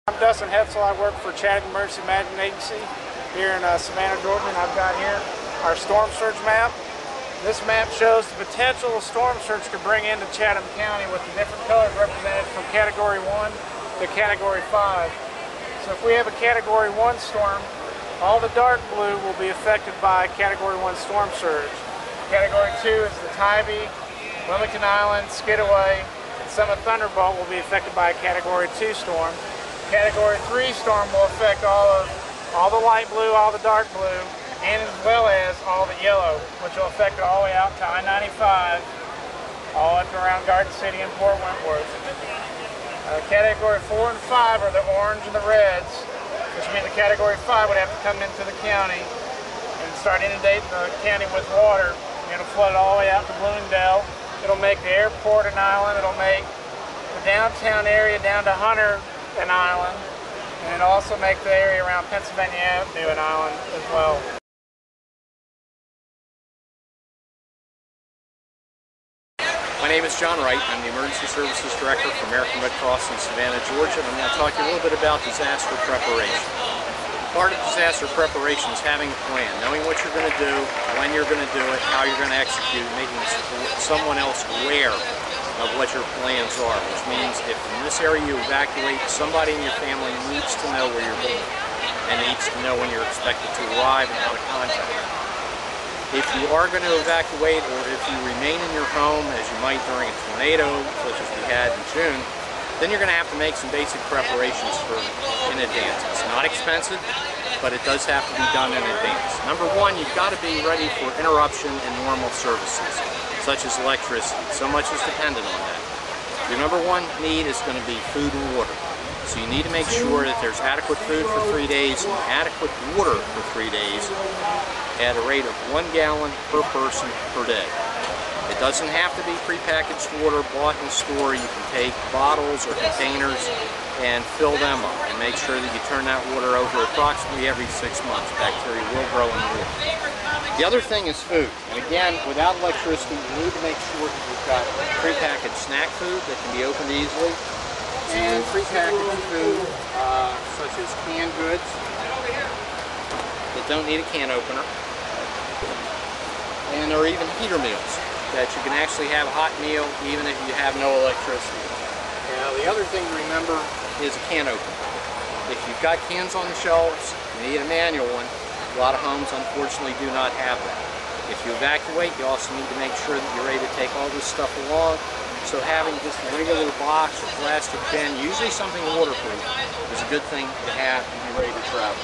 I'm Dustin Hetzel. I work for Chatham Emergency Management Agency here in Savannah, Georgia, and I've got here our storm surge map. This map shows the potential a storm surge could bring into Chatham County with the different colors represented from Category 1 to Category 5. So if we have a Category 1 storm, all the dark blue will be affected by Category 1 storm surge. Category 2 is the Tybee, Wilmington Island, Skidaway, and Summit Thunderbolt will be affected by a Category 2 storm. Category 3 storm will affect all the light blue, all the dark blue, and as well as all the yellow, which will affect it all the way out to I-95, all up around Garden City and Port Wentworth. Category 4 and 5 are the orange and the reds, which means the Category 5 would have to come into the county and start inundating the county with water. It'll flood all the way out to Bloomingdale. It'll make the airport an island. It'll make the downtown area down to Hunter an island, and it'll also make the area around Pennsylvania Avenue an island as well. My name is John Wright. I'm the Emergency Services Director for American Red Cross in Savannah, Georgia, and I'm going to talk to you a little bit about disaster preparation. Part of disaster preparation is having a plan, knowing what you're going to do, when you're going to do it, how you're going to execute, making someone else aware of what your plans are, which means if in this area you evacuate, somebody in your family needs to know where you're going and needs to know when you're expected to arrive and how to contact them. If you are going to evacuate, or if you remain in your home, as you might during a tornado, such as we had in June, then you're going to have to make some basic preparations in advance. It's not expensive, but it does have to be done in advance. Number one, you've got to be ready for interruption in normal services, such as electricity. So much is dependent on that. Your number one need is going to be food and water. So you need to make sure that there's adequate food for 3 days and adequate water for 3 days at a rate of 1 gallon per person per day. It doesn't have to be prepackaged water bought in the store. You can take bottles or containers and fill them up and make sure that you turn that water over approximately every 6 months. Bacteria will grow in the water. The other thing is food. And again, without electricity, you need to make sure that you've got prepackaged snack food that can be opened easily, and prepackaged food such as canned goods that don't need a can opener, and or even heater meals that you can actually have a hot meal even if you have no electricity. Now the other thing to remember is a can opener. If you've got cans on the shelves, you need a manual one. A lot of homes unfortunately do not have that. If you evacuate, you also need to make sure that you're ready to take all this stuff along. So having just a regular box or plastic bin, usually something waterproof, is a good thing to have and be ready to travel.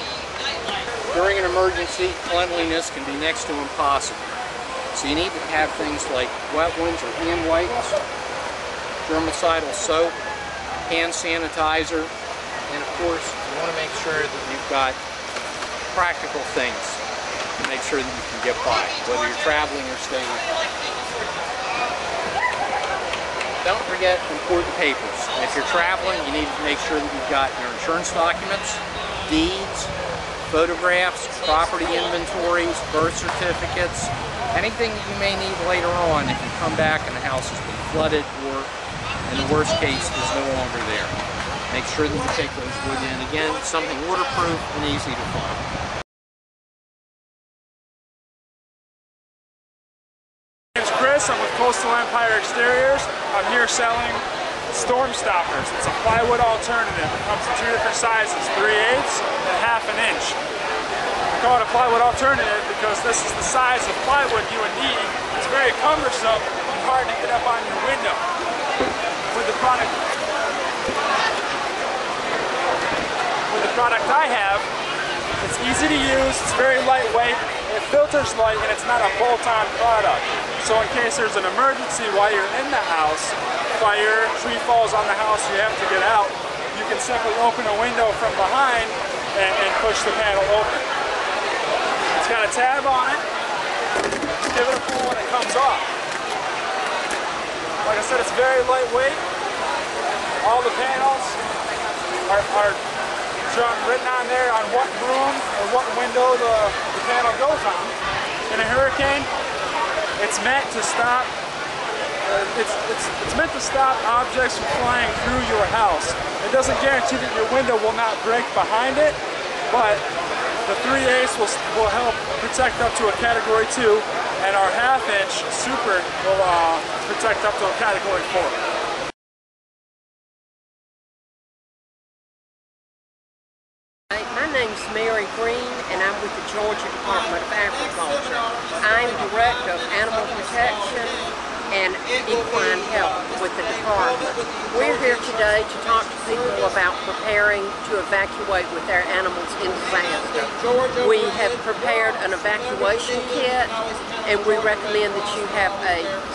During an emergency, cleanliness can be next to impossible. So you need to have things like wet ones or hand wipes, germicidal soap, hand sanitizer, and of course you want to make sure that you've got practical things to make sure that you can get by, whether you're traveling or staying at home. Don't forget important papers. If you're traveling, you need to make sure that you've got your insurance documents, deeds, photographs, property inventories, birth certificates, anything that you may need later on if you come back and the house has been flooded or, in the worst case, is no longer there. Make sure that you take those with you. And again, something waterproof and easy to find. My name's Chris. I'm with Coastal Empire Exteriors. I'm here selling storm stoppers. It's a plywood alternative. It comes in 2 different sizes, 3/8 and 1/2 inch. We call it a plywood alternative because this is the size of plywood you would need. It's very cumbersome and hard to get up on your window. With the product I have, it's easy to use, it's very lightweight, it filters light, and it's not a bolt-on product. So in case there's an emergency while you're in the house, fire, tree falls on the house, you have to get out, you can simply open a window from behind and push the panel open. It's got a tab on it. Just give it a pull when it comes off. Like I said, it's very lightweight. All the panels are written on there on what room or what window the panel goes on. In a hurricane, it's meant to stop it's meant to stop objects from flying through your house. It doesn't guarantee that your window will not break behind it, but the 3/8 will help protect up to a Category 2, and our 1/2" Super will protect up to a Category 4. My name's Mary Green, and I'm with the Georgia Department of Agriculture. I'm Director of Animal Protection and Equine Health with the department. We're here today to talk to people about preparing to evacuate with their animals in disaster. We have prepared an evacuation kit, and we recommend that you have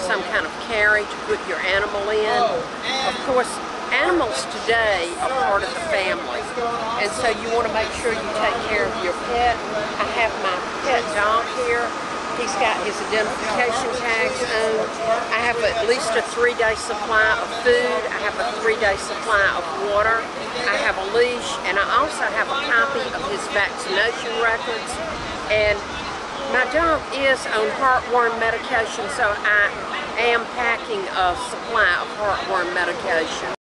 some kind of carry to put your animal in. Of course, animals today are part of the family, and so you want to make sure you take care of your pet. I have my pet dog here. He's got his identification tags on. I have at least a 3-day supply of food. I have a 3-day supply of water. I have a leash, and I also have a copy of his vaccination records. And my dog is on heartworm medication, so I am packing a supply of heartworm medication.